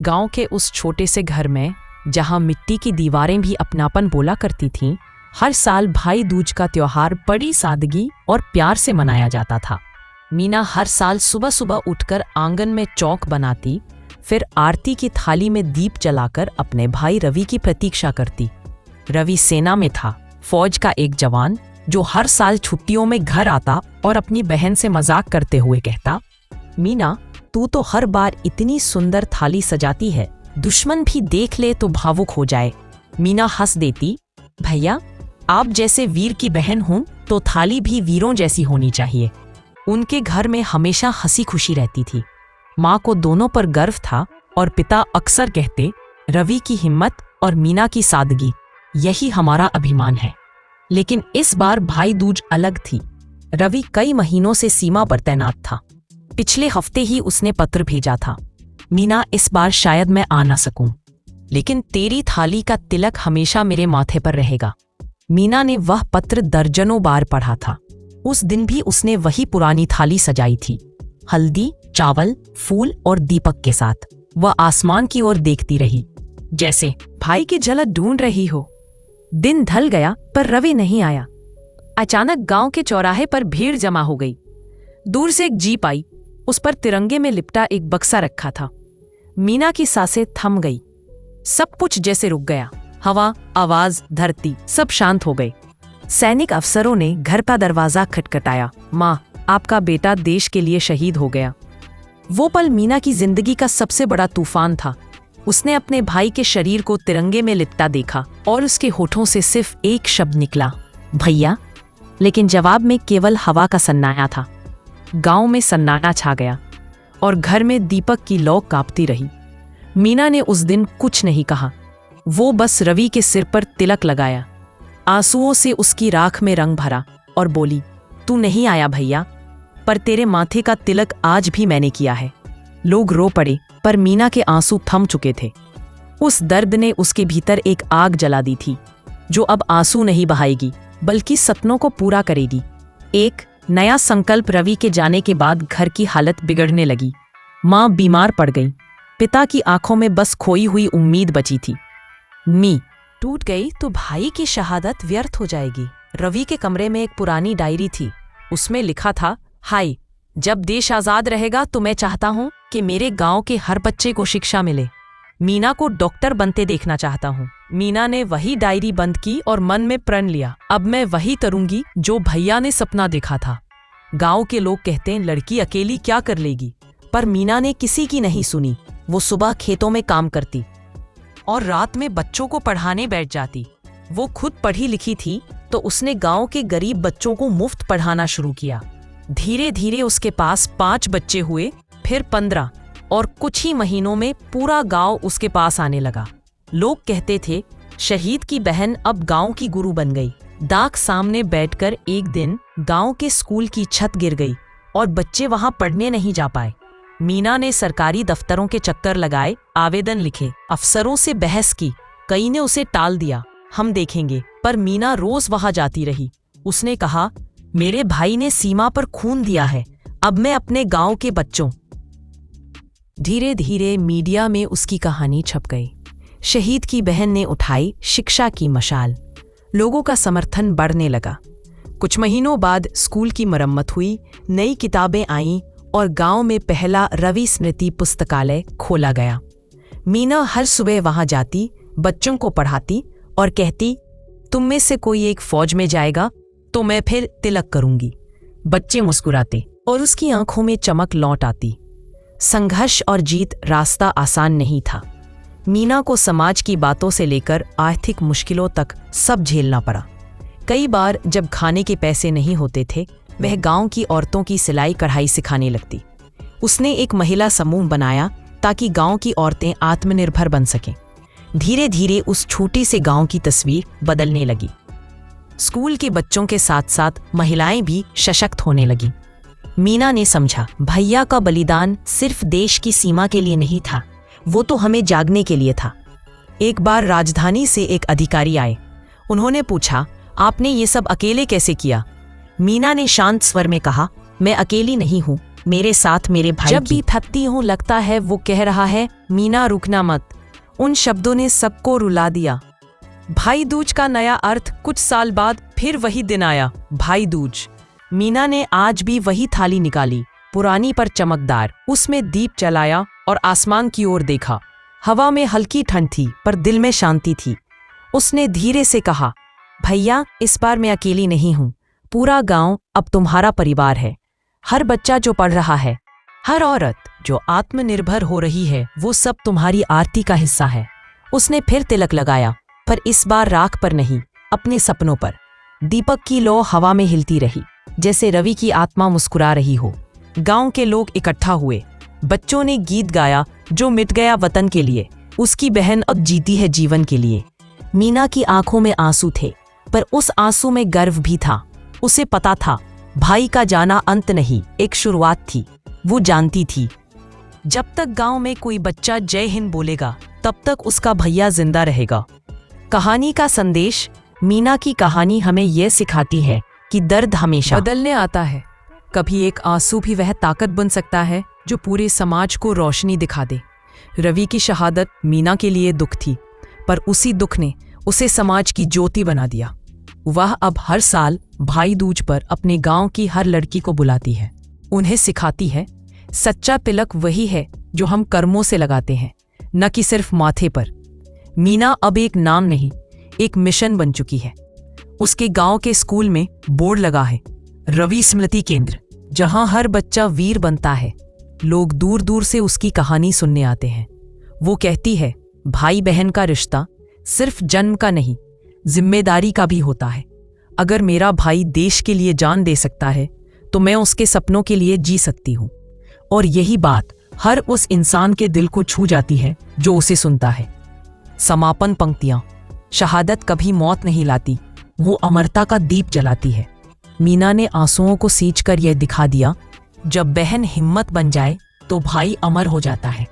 गांव के उस छोटे से घर में, जहां मिट्टी की दीवारें भी अपनापन बोला करती थीं, हर साल भाई दूज का त्योहार बड़ी सादगी और प्यार से मनाया जाता था। मीना हर साल सुबह सुबह उठकर आंगन में चौक बनाती, फिर आरती की थाली में दीप जलाकर अपने भाई रवि की प्रतीक्षा करती। रवि सेना में था, फौज का एक जवान जो हर साल छुट्टियों में घर आता और अपनी बहन से मजाक करते हुए कहता, मीना, तू तो हर बार इतनी सुंदर थाली सजाती है, दुश्मन भी देख ले तो भावुक हो जाए। मीना हंस देती, भैया, आप जैसे वीर की बहन हूं तो थाली भी वीरों जैसी होनी चाहिए। उनके घर में हमेशा हंसी खुशी रहती थी। माँ को दोनों पर गर्व था और पिता अक्सर कहते, रवि की हिम्मत और मीना की सादगी, यही हमारा अभिमान है। लेकिन इस बार भाई दूज अलग थी। रवि कई महीनों से सीमा पर तैनात था। पिछले हफ्ते ही उसने पत्र भेजा था, मीना, इस बार शायद मैं आ ना सकूं, लेकिन तेरी थाली का तिलक हमेशा मेरे माथे पर रहेगा। मीना ने वह पत्र दर्जनों बार पढ़ा था। उस दिन भी उसने वही पुरानी थाली सजाई थी, हल्दी, चावल, फूल और दीपक के साथ। वह आसमान की ओर देखती रही, जैसे भाई की झलक ढूंढ रही हो। दिन ढल गया पर रवि नहीं आया। अचानक गांव के चौराहे पर भीड़ जमा हो गई। दूर से एक जीप आई, उस पर तिरंगे में लिपटा एक बक्सा रखा था। मीना की सांसें थम गई। सब कुछ जैसे रुक गया। हवा, आवाज, धरती, सब शांत हो गए। सैनिक अफसरों ने घर का दरवाजा खटखटाया। माँ, आपका बेटा देश के लिए शहीद हो गया। वो पल मीना की जिंदगी का सबसे बड़ा तूफान था। उसने अपने भाई के शरीर को तिरंगे में लिपटा देखा और उसके होठों से सिर्फ एक शब्द निकला, भैया। लेकिन जवाब में केवल हवा का सन्नाटा था। गांव में सन्नाटा छा गया और घर में दीपक की लौ कांपती रही। मीना ने उस दिन कुछ नहीं कहा। वो बस रवि के सिर पर तिलक लगाया, आंसुओं से उसकी राख में रंग भरा और बोली, तू नहीं आया भैया, पर तेरे माथे का तिलक आज भी मैंने किया है। लोग रो पड़े, पर मीना के आंसू थम चुके थे। उस दर्द ने उसके भीतर एक आग जला दी थी, जो अब आंसू नहीं बहाएगी, बल्कि सपनों को पूरा करेगी। एक नया संकल्प। रवि के जाने के बाद घर की हालत बिगड़ने लगी। माँ बीमार पड़ गई। पिता की आंखों में बस खोई हुई उम्मीद बची थी। नी टूट गई तो भाई की शहादत व्यर्थ हो जाएगी। रवि के कमरे में एक पुरानी डायरी थी। उसमें लिखा था, हाय, जब देश आजाद रहेगा तो मैं चाहता हूँ कि मेरे गांव के हर बच्चे को शिक्षा मिले। मीना को डॉक्टर बनते देखना चाहता हूँ। मीना ने वही डायरी बंद की और मन में प्रण लिया, अब मैं वही करूंगी जो भैया ने सपना देखा था। गांव के लोग कहते हैं, लड़की अकेली क्या कर लेगी, पर मीना ने किसी की नहीं सुनी। वो सुबह खेतों में काम करती और रात में बच्चों को पढ़ाने बैठ जाती। वो खुद पढ़ी लिखी थी, तो उसने गांव के गरीब बच्चों को मुफ्त पढ़ाना शुरू किया। धीरे धीरे उसके पास 5 बच्चे हुए, फिर 15, और कुछ ही महीनों में पूरा गांव उसके पास आने लगा। लोग कहते थे, शहीद की बहन अब गांव की गुरु बन गई। दाग सामने बैठकर एक दिन गांव के स्कूल की छत गिर गई और बच्चे वहां पढ़ने नहीं जा पाए। मीना ने सरकारी दफ्तरों के चक्कर लगाए, आवेदन लिखे, अफसरों से बहस की। कई ने उसे टाल दिया, हम देखेंगे, पर मीना रोज वहां जाती रही। उसने कहा, मेरे भाई ने सीमा पर खून दिया है, अब मैं अपने गांव के बच्चों। धीरे धीरे मीडिया में उसकी कहानी छप गई। शहीद की बहन ने उठाई शिक्षा की मशाल। लोगों का समर्थन बढ़ने लगा। कुछ महीनों बाद स्कूल की मरम्मत हुई, नई किताबें आईं और गांव में पहला रवि स्मृति पुस्तकालय खोला गया। मीना हर सुबह वहां जाती, बच्चों को पढ़ाती और कहती, तुम में से कोई एक फौज में जाएगा तो मैं फिर तिलक करूंगी। बच्चे मुस्कुराते और उसकी आंखों में चमक लौट आती। संघर्ष और जीत रास्ता आसान नहीं था। मीना को समाज की बातों से लेकर आर्थिक मुश्किलों तक सब झेलना पड़ा। कई बार जब खाने के पैसे नहीं होते थे, वह गांव की औरतों की सिलाई कढ़ाई सिखाने लगती। उसने एक महिला समूह बनाया ताकि गांव की औरतें आत्मनिर्भर बन सकें। धीरे धीरे उस छोटे से गांव की तस्वीर बदलने लगी। स्कूल के बच्चों के साथ साथ महिलाएं भी सशक्त होने लगीं। मीना ने समझा, भैया का बलिदान सिर्फ देश की सीमा के लिए नहीं था, वो तो हमें जागने के लिए था। एक बार राजधानी से एक अधिकारी आए। उन्होंने पूछा, आपने ये सब अकेले कैसे किया? मीना ने शांत स्वर में कहा, मैं अकेली नहीं हूँ, मेरे साथ मेरे भाई जब भी थकती हूँ लगता है वो कह रहा है मीना रुकना मत। उन शब्दों ने सबको रुला दिया। भाई दूज का नया अर्थ कुछ साल बाद फिर वही दिन आया, भाई दूज। मीना ने आज भी वही थाली निकाली, पुरानी पर चमकदार, उसमें दीप जलाया और आसमान की ओर देखा। हवा में हल्की ठंड थी पर दिल में शांति थी। उसने धीरे से कहा, भैया इस बार मैं अकेली नहीं हूँ, पूरा गांव अब तुम्हारा परिवार है। हर बच्चा जो पढ़ रहा है, हर औरत जो आत्मनिर्भर हो रही है, वो सब तुम्हारी आरती का हिस्सा है। उसने फिर तिलक लगाया, पर इस बार राख पर नहीं, अपने सपनों पर। दीपक की लौ हवा में हिलती रही, जैसे रवि की आत्मा मुस्कुरा रही हो। गांव के लोग इकट्ठा हुए, बच्चों ने गीत गाया, जो मिट गया वतन के लिए, उसकी बहन अब जीती है जीवन के लिए। मीना की आंखों में आंसू थे, पर उस आंसू में गर्व भी था। उसे पता था भाई का जाना अंत नहीं, एक शुरुआत थी। वो जानती थी जब तक गांव में कोई बच्चा जय हिंद बोलेगा तब तक उसका भैया जिंदा रहेगा। कहानी का संदेश, मीना की कहानी हमें यह सिखाती है कि दर्द हमेशा बदलने आता है। कभी एक आंसू भी वह ताकत बन सकता है जो पूरे समाज को रोशनी दिखा दे। रवि की शहादत मीना के लिए दुख थी, पर उसी दुख ने उसे समाज की ज्योति बना दिया। वह अब हर साल भाई दूज पर अपने गांव की हर लड़की को बुलाती है, उन्हें सिखाती है सच्चा तिलक वही है जो हम कर्मों से लगाते हैं, न कि सिर्फ माथे पर। मीना अब एक नाम नहीं, एक मिशन बन चुकी है। उसके गांव के स्कूल में बोर्ड लगा है, रवि स्मृति केंद्र, जहां हर बच्चा वीर बनता है। लोग दूर दूर से उसकी कहानी सुनने आते हैं। वो कहती है भाई बहन का रिश्ता सिर्फ जन्म का नहीं, जिम्मेदारी का भी होता है। अगर मेरा भाई देश के लिए जान दे सकता है तो मैं उसके सपनों के लिए जी सकती हूँ। और यही बात हर उस इंसान के दिल को छू जाती है जो उसे सुनता है। समापन पंक्तियां, शहादत कभी मौत नहीं लाती, वो अमरता का दीप जलाती है। मीना ने आंसुओं को सींचकर यह दिखा दिया, जब बहन हिम्मत बन जाए तो भाई अमर हो जाता है।